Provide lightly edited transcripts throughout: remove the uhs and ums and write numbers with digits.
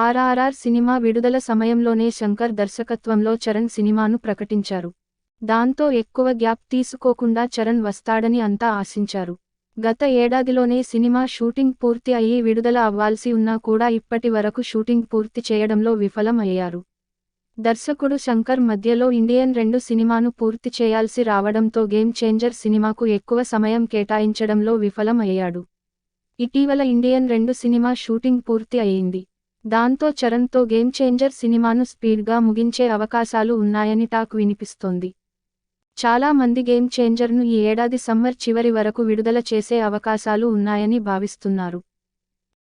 RRR cinema విడుదల సమయంలోనే శంకర్ దర్శకత్వంలో చరణ్ సినిమాను ప్రకటించారు. దాంతో ఎక్కువ గ్యాప్ తీసుకోకుండా చరణ్ వస్తాడని అంతా ఆశించారు. గత ఏడాదిలోనే సినిమా షూటింగ్ పూర్తి అయ్యి విడుదల అవ్వాల్సి ఉన్నా కూడా ఇప్పటి వరకు షూటింగ్ పూర్తి చేయడంలో విఫలం అయ్యారు. దర్శకుడు శంకర్ మధ్యలో ఇండియన్ 2 సినిమాను పూర్తి చేయాల్సి రావడంతో గేమ్ చేంజర్ సినిమాకు ఎక్కువ సమయం కేటాయించడంలో విఫలం అయ్యాడు. ఇటీవల ఇండియన్ 2 సినిమా షూటింగ్ పూర్తి అయింది. దాంతో చరణ్తో గేమ్ చేంజర్ సినిమాను స్పీడ్గా ముగించే అవకాశాలు ఉన్నాయని టాక్ వినిపిస్తోంది. చాలా మంది గేమ్ చేంజర్ను ఈ ఏడాది సమ్మర్ చివరి వరకు విడుదల చేసే అవకాశాలు ఉన్నాయని భావిస్తున్నారు.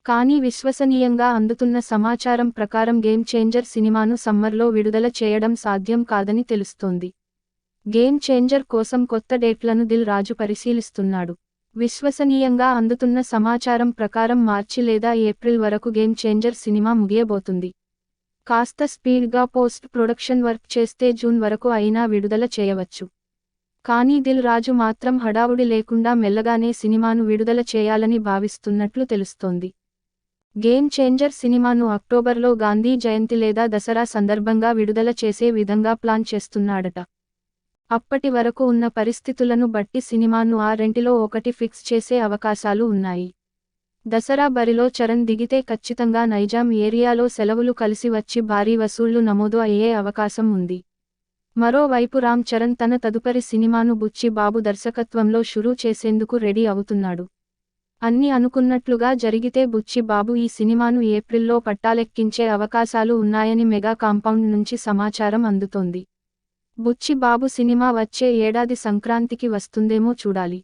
కానీ విశ్వసనీయంగా అందుతున్న సమాచారం ప్రకారం గేమ్ చేంజర్ సినిమాను సమ్మర్లో విడుదల చేయడం సాధ్యం కాదని తెలుస్తోంది. గేమ్ చేంజర్ కోసం కొత్త డేట్లను దిల్ రాజు పరిశీలిస్తున్నాడు. విశ్వసనీయంగా అందుతున్న సమాచారం ప్రకారం మార్చి లేదా ఏప్రిల్ వరకు గేమ్ చేంజర్ సినిమా ముగియబోతుంది. కాస్త స్పీడ్గా పోస్ట్ ప్రొడక్షన్ వర్క్ చేస్తే జూన్ వరకు అయినా విడుదల చేయవచ్చు. కానీ దిల్ రాజు మాత్రం హడావుడి లేకుండా మెల్లగానే సినిమాను విడుదల చేయాలని భావిస్తున్నట్లు తెలుస్తోంది. గేమ్ చేంజర్ సినిమాను అక్టోబర్లో గాంధీ జయంతి లేదా దసరా సందర్భంగా విడుదల చేసే విధంగా ప్లాన్ చేస్తున్నాడట. అప్పటి వరకు ఉన్న పరిస్థితులను బట్టి సినిమాను ఆ రెంటిలో ఒకటి ఫిక్స్ చేసే అవకాశాలు ఉన్నాయి. దసరా బరిలో చరణ్ దిగితే ఖచ్చితంగా నైజాం ఏరియాలో సెలవులు కలిసి వచ్చి భారీ వసూళ్లు నమోదు అయ్యే అవకాశం ఉంది. మరోవైపు రామ్ చరణ్ తన తదుపరి సినిమాను బుచ్చి బాబు దర్శకత్వంలో షురూ చేసేందుకు రెడీ అవుతున్నాడు. అన్ని అనుకున్నట్లుగా జరిగితే బుచ్చి బాబు ఈ సినిమాను ఏప్రిల్లో పట్టాలెక్కించే అవకాశాలు ఉన్నాయని మెగా కాంపౌండ్ నుంచి సమాచారం అందుతోంది. బుచ్చి బాబు సినిమా వచ్చే ఏడాది సంక్రాంతికి వస్తుందేమో చూడాలి.